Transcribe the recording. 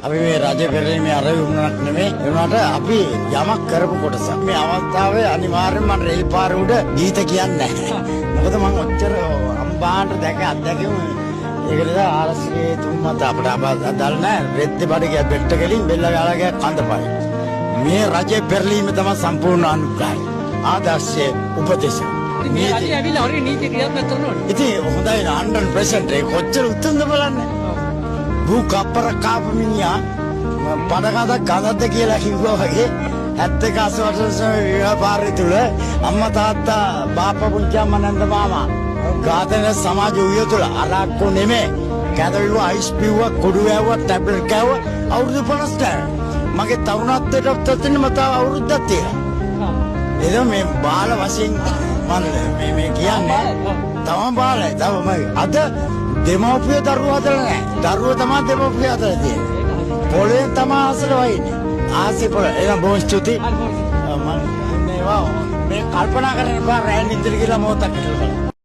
අපි මේ රජ පෙරලීමේ අරමුණක් නෙමෙයි. ඒ වුණාට අපි යමක් කරපු කොටස. මේ අවස්ථාවේ අනිවාර්යයෙන්ම මම රෙල් පාර උඩ ගීත කියන්නේ නැහැ. මොකද මම ඔච්චර අම්බාන්ට දැක අත්දැකීම ඒකද ආරස්ගේ තුම්මත අපිට අදාළ නැහැ. රෙද්ද බඩේ බෙට්ට ගලින් බෙල්ල ගාලා ගිය කන්දපයි. මේ රජ පෙරලීම තමයි සම්පූර්ණ අනුග්‍රහය. ආදර්ශයේ උපදේශ. මේ රජය ඇවිල්ලා හරිය නීති ක්‍රියාත්මක කරනවා. ඉතින් හොඳයි 100% ඒක කොච්චර උත්තරද බලන්න. භූ කප්පර කාපමිනියා පඩකඩක් ගඳද්ද කියලා කිව්වා වගේ 71 වසරේ ව්‍යාපාරය තුල අම්මා තාත්තා බාප්පා පුංචි අම්මා නන්ද මාමා ඝාතන සමාජ උය තුල අරක්කු නෙමෙයි කැදවිව අයිස් පිව්වා කුඩු වැව්වා ටැබ්ලට් කෑවා අවුරුදු 50 මගේ තරුණත්වයට තත්ත්වෙන්න මත අවුරුද්දක් තියෙනවා. එද මේ බාල වශයෙන් මේ කියන්නේ තම බාලයි තම අද දෙමෝපිය දරුවෝ හදලා නැහැ. දරුවෝ තමයි දෙමෝපිය හදලා තියෙන්නේ. පොළේ තමයි අසල වයින්නේ. ආසේ පොළ එන බොහොම ස්තුතියි. මම මේවා මේ කල්පනා කරන්න බෑ රැන් ඉදිරි කියලා මොහොතක් කියලා.